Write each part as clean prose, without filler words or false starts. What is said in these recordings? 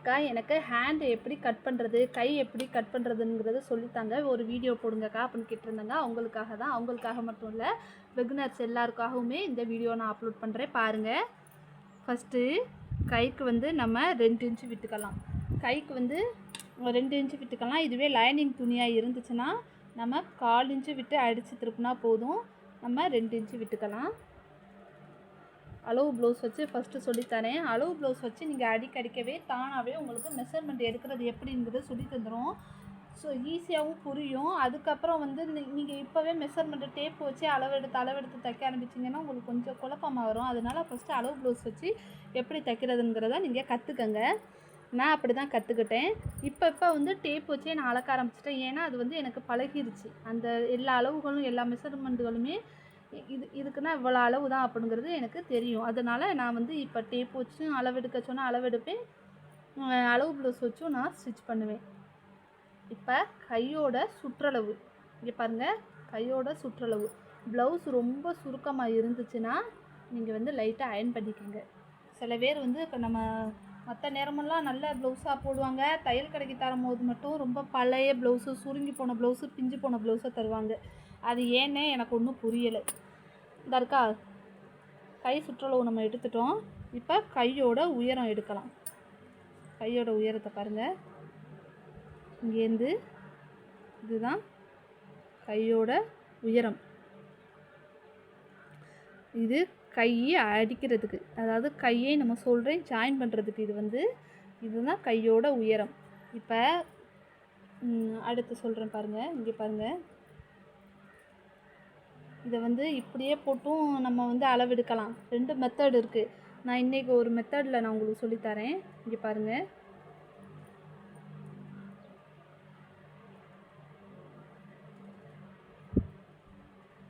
அக்கா எனக்கு ஹேண்ட் எப்படி கட் பண்ணுறது, கை எப்படி கட் பண்ணுறதுங்கிறத சொல்லித்தாங்க, ஒரு வீடியோ போடுங்கக்கா அப்படின்னு கேட்டிருந்தாங்க. அவங்களுக்காக தான், அவங்களுக்காக மட்டும் இல்லை, பிகினர்ஸ் எல்லாருக்காகவுமே இந்த வீடியோ நான் அப்லோட் பண்ணுறேன் பாருங்கள். ஃபஸ்ட்டு கைக்கு வந்து நம்ம 2 இன்ச்சு விட்டுக்கலாம். கைக்கு வந்து 2 இன்ச்சு விட்டுக்கலாம். இதுவே லைனிங் துணியாக இருந்துச்சுன்னா நம்ம 1/4 இன்ச்சு விட்டு அடித்து திருப்பினா போதும். நம்ம 2 இன்ச்சு விட்டுக்கலாம். அளவு ப்ளவுஸ் வச்சு ஃபஸ்ட்டு சொல்லித்தரேன். அளவு ப்ளவுஸ் வச்சு நீங்கள் அடிக்கவே தானாகவே உங்களுக்கு மெஷர்மெண்ட் எடுக்கிறது எப்படிங்கிறது சொல்லி தந்துடும். ஸோ ஈஸியாகவும் புரியும். அதுக்கப்புறம் வந்து நீங்கள் இப்போவே மெஷர்மெண்ட்டு டேப் வச்சு அளவெடுத்து தைக்க ஆரம்பிச்சிங்கன்னா உங்களுக்கு கொஞ்சம் குழப்பமாக வரும். அதனால் ஃபஸ்ட்டு அளவு ப்ளவுஸ் வச்சு எப்படி தைக்கிறதுங்கிறத நீங்கள் கற்றுக்கங்க. நான் அப்படி தான் கற்றுக்கிட்டேன். இப்போ வந்து டேப் வச்சே நான் அளக்க ஆரம்பிச்சிட்டேன். ஏன்னா அது வந்து எனக்கு பழகிருச்சு. அந்த எல்லா அளவுகளும் எல்லா மெஷர்மெண்ட்டுகளுமே இதுக்குன்னா இவ்வளோ அளவு தான் அப்படிங்கிறது எனக்கு தெரியும். அதனால் நான் வந்து இப்போ டேப் வச்சும் அளவெடுக்க சொன்னால் அளவெடுப்பேன், அளவு ப்ளவுஸ் வச்சும் நான் ஸ்டிச் பண்ணுவேன். இப்போ கையோட சுற்றளவு இங்கே பாருங்கள், கையோட சுற்றளவு. ப்ளவுஸ் ரொம்ப சுருக்கமாக இருந்துச்சுன்னா நீங்கள் வந்து லைட்டாக அயர்ன் பண்ணிக்கோங்க. சில பேர் வந்து இப்போ நம்ம மற்ற நேரமெல்லாம் நல்ல ப்ளவுஸாக போடுவாங்க, தையல் கடைக்கு தரும்போது மட்டும் ரொம்ப பழைய ப்ளவுஸு, சுருங்கி போன ப்ளவுஸு, பிஞ்சு போன ப்ளவுஸை தருவாங்க. அது ஏன்னே எனக்கு ஒன்றும் புரியலை. இந்த இருக்கா, கை சுற்றளவு நம்ம எடுத்துட்டோம். இப்போ கையோட உயரம் எடுக்கலாம். கையோட உயரத்தை பாருங்கள், இங்கேருந்து இதுதான் கையோட உயரம். இது கையை அடிக்கிறதுக்கு, அதாவது கையை நம்ம சொல்கிறேன் ஜாயின் பண்ணுறதுக்கு, இதுதான் கையோட உயரம். இப்போ அடுத்து சொல்கிறேன் பாருங்கள், இங்கே பாருங்கள். இதை வந்து இப்படியே போட்டும் நம்ம வந்து அளவெடுக்கலாம். 2 மெத்தட் இருக்குது. நான் இன்றைக்கி ஒரு மெத்தடில் நான் உங்களுக்கு சொல்லித்தரேன். இங்கே பாருங்கள்,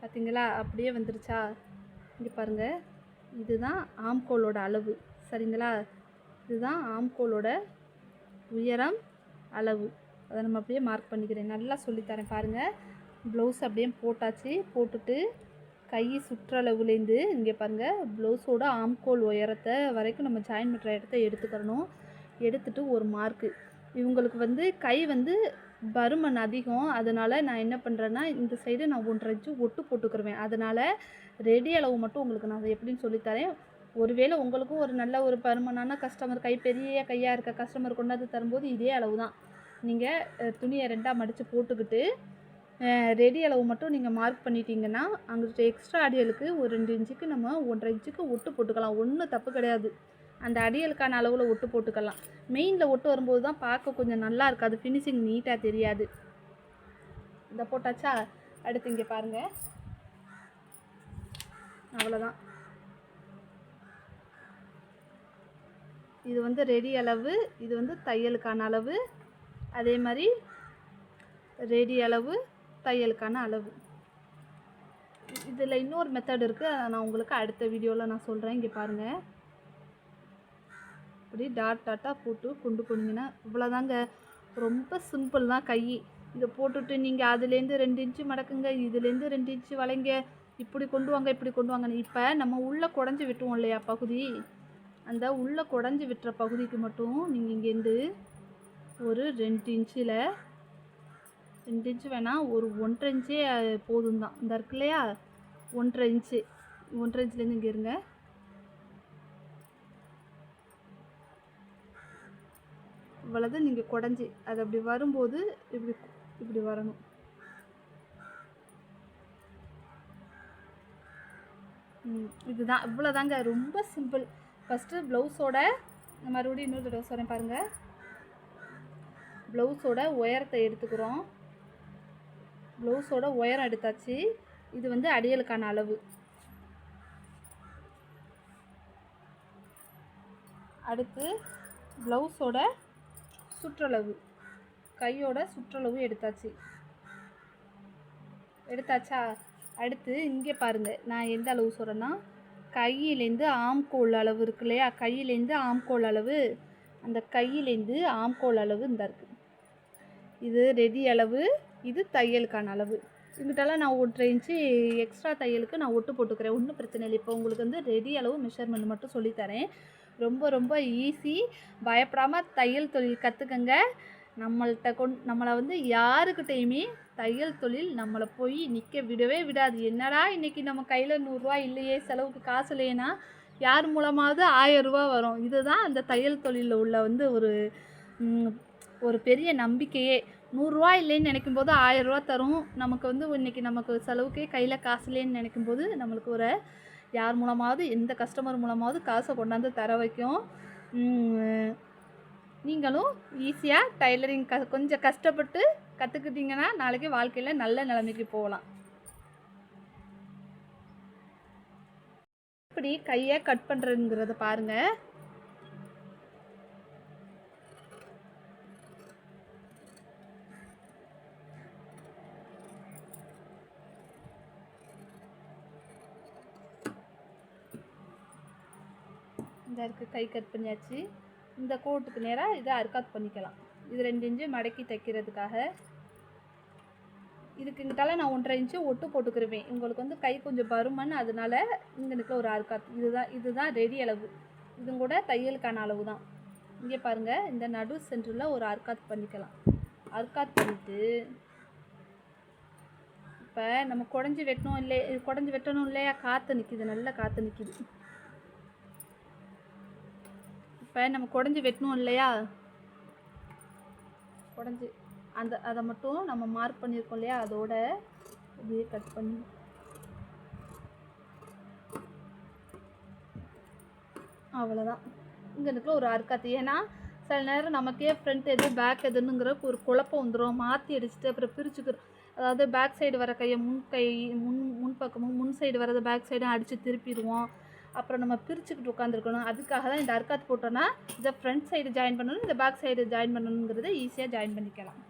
பார்த்தீங்களா, அப்படியே வந்துருச்சா? இங்கே பாருங்கள், இதுதான் ஆம்கோலோட அளவு, சரிங்களா? இதுதான் ஆம்கோலோட உயரம் அளவு. அதை நம்ம அப்படியே மார்க் பண்ணிக்கிறேன். நல்லா சொல்லித்தரேன் பாருங்கள். ப்ளவுஸ் அப்படியே போட்டாச்சு. போட்டுட்டு கை சுற்றளவுலேருந்து இங்கே பாருங்கள், ப்ளவுஸோட ஆம்கோல் உயரத்தை வரைக்கும் நம்ம ஜாயின் பண்ணுற இடத்த எடுத்துக்கிறணும். எடுத்துகிட்டு ஒரு மார்க்கு. இவங்களுக்கு வந்து கை வந்து பருமன் அதிகம், அதனால் நான் என்ன பண்ணுறேன்னா இந்த சைடு நான் 1.5 இன்ச்சு ஒட்டு போட்டுக்கிருவேன். அதனால் ரெடி அளவு மட்டும் உங்களுக்கு நான் அதை எப்படின்னு சொல்லித்தரேன். ஒருவேளை உங்களுக்கும் ஒரு நல்ல ஒரு பருமனான கஸ்டமர், கை பெரிய கையாக இருக்க கஸ்டமர் கொண்டாந்து தரும்போது இதே அளவு தான். நீங்கள் துணியை 2ஆக மடித்து போட்டுக்கிட்டு ரெடி அளவு மட்டும் நீங்கள் மார்க் பண்ணிட்டீங்கன்னா அங்கிட்ட எக்ஸ்ட்ரா அடியலுக்கு ஒரு 2 இன்ச்சுக்கு நம்ம 1.5 இன்ச்சுக்கு ஒட்டு போட்டுக்கலாம். ஒன்றும் தப்பு கிடையாது. அந்த அடியலுக்கான அளவில் ஒட்டு போட்டுக்கலாம். மெயினில் ஒட்டு வரும்போது தான் பார்க்க கொஞ்சம் நல்லா இருக்காது, ஃபினிஷிங் நீட்டாக தெரியாது. இந்த போட்டாச்சா? அடுத்து இங்கே பாருங்கள், அவ்வளோதான். இது வந்து ரெடி அளவு, இது வந்து தையலுக்கான அளவு. அதே மாதிரி ரெடி அளவு, தையலுக்கான அளவு. இதில் இன்னொரு மெத்தட் இருக்குது, அதை நான் உங்களுக்கு அடுத்த வீடியோவில் நான் சொல்கிறேன். இங்கே பாருங்கள், இப்படி டாட்டாக போட்டு கொண்டு போனீங்கன்னா இவ்வளோதாங்க. ரொம்ப சிம்பிள் தான் கை. இதை போட்டுட்டு நீங்கள் அதுலேருந்து 2 இன்ச்சு மடக்குங்க, இதுலேருந்து 2 இன்ச்சு வளைங்க, இப்படி கொண்டு வாங்க, இப்படி கொண்டு வாங்கன்னு. இப்போ நம்ம உள்ளே குடஞ்சி விட்டுவோம் இல்லையா பகுதி, அந்த உள்ளே குடஞ்சி விட்டுற பகுதிக்கு மட்டும் நீங்கள் இங்கேருந்து ஒரு 2 இன்ச்சில் 2 இன்ச்சு வேணால் ஒரு 1.5 இன்ச்சே போதும் தான். இந்த இருக்கு இல்லையா, 1.5 இன்ச்சு, 1.5 இன்ச்சுலேருந்து இங்கே இருங்க. இவ்வளவு நீங்கள் குடஞ்சி அது அப்படி வரும்போது இப்படி வரணும். இதுதான், இவ்வளோதாங்க, ரொம்ப சிம்பிள். ஃபஸ்ட்டு ப்ளவுஸோட மறுபடியும் இன்னொரு தடவை சொல்கிறேன் பாருங்கள். ப்ளவுஸோட உயரத்தை எடுத்துக்கிறோம். ப்ளவுஸோட உயரம் எடுத்தாச்சு. இது வந்து அடியலுக்கான அளவு. அடுத்து ப்ளவுஸோட சுற்றளவு, கையோட சுற்றளவு எடுத்தாச்சா? அடுத்து இங்கே பாருங்கள், நான் எந்த அளவு சொல்கிறேன்னா கையிலேருந்து ஆம்கோல் அளவு இருக்கு இல்லையா, கையிலேருந்து ஆம்கோல் அளவு, அந்த கையிலேருந்து ஆம்கோல் அளவு இந்த இருக்குது. இது ரெடி அளவு, இது தையலுக்கான அளவு. இங்கிட்டலாம் நான் 1.5 இன்ச்சு எக்ஸ்ட்ரா தையலுக்கு நான் ஒட்டு போட்டுக்கிறேன், ஒன்றும் பிரச்சனை இல்லை. இப்போ உங்களுக்கு வந்து ரெடி அளவு மெஷர்மெண்ட் மட்டும் சொல்லித்தரேன். ரொம்ப ரொம்ப ஈஸி. பயப்படாமல் தையல் தொழில் கற்றுக்கங்க. நம்மளை வந்து யாருக்கிட்டையுமே தையல் தொழில் நம்மளை போய் நிற்க விடவே விடாது. என்னடா இன்றைக்கி நம்ம கையில் 100 இல்லையே, செலவுக்கு காசு இல்லையேனா யார் மூலமாவது 1000 வரும். இதுதான் அந்த தையல் தொழிலில் உள்ள வந்து ஒரு பெரிய நம்பிக்கையே. 100 இல்லைன்னு நினைக்கும்போது 1000 தரும். நமக்கு வந்து இன்றைக்கி நமக்கு செலவுக்கே கையில் காசு இல்லைன்னு நினைக்கும்போது நம்மளுக்கு யார் மூலமாவது, எந்த கஸ்டமர் மூலமாவது காசை கொண்டாந்து தர வைக்கும். நீங்களும் ஈஸியாக டைலரிங் கொஞ்சம் கஷ்டப்பட்டு கற்றுக்கிட்டிங்கன்னா நாளைக்கு வாழ்க்கையில் நல்ல நிலைமைக்கு போகலாம். இப்படி கையை கட் பண்ணுறதுங்கிறத பாருங்கள். இந்த இருக்குது, கை கட் பண்ணியாச்சு. இந்த கோட்டுக்கு நேராக இதை அர்க்காத் பண்ணிக்கலாம். இது 2 இன்ச்சு மடக்கி தைக்கிறதுக்காக. இதுக்குங்கிட்டால நான் 1.5 இன்ச்சு ஒட்டு போட்டுக்கிருவேன். உங்களுக்கு வந்து கை கொஞ்சம் பருமன், அதனால இங்கே ஒரு அர்க்காத். இதுதான் ரெடி அளவு. இதுவும் கூட தையலுக்கான அளவு தான். இங்கே பாருங்கள், இந்த நடு சென்டரில் ஒரு அர்க்காத் பண்ணிக்கலாம். அர்க்காத் பண்ணிவிட்டு இப்போ நம்ம குடஞ்சி வெட்டணும் இல்லையா, காற்று நிற்கிது, நல்லா காற்று நிற்கிது. இப்போ நம்ம குடஞ்சி வெட்டணும் இல்லையா, குடஞ்சி அதை மட்டும் நம்ம மார்க் பண்ணியிருக்கோம் இல்லையா, அதோட இப்படியே கட் பண்ணி அவ்வளோதான். இங்கே இருக்கிற ஒரு அர்க்காத்து. ஏன்னா சில நேரம் நமக்கே ஃப்ரண்ட் எது பேக் எதுன்னுங்கிற ஒரு குழப்பம் வந்துடும். மாற்றி அடிச்சுட்டு அப்புறம் பிரிச்சுக்கிறோம். அதாவது பேக் சைடு வர கையை முன் பக்கமும், முன் சைடு வரது பேக் சைடும் அடித்து திருப்பிடுவோம். அப்புறம் நம்ம பிரிச்சுக்கிட்டு உட்காந்துருக்கணும். அதுக்காக தான் இந்த அர்க்காத் போட்டோன்னா இதை ஃப்ரண்ட் சைடு ஜாயின் பண்ணணும், இந்த பேக் சைடு ஜாயின் பண்ணணுங்கிறத ஈஸியாக ஜாயின் பண்ணிக்கலாம்.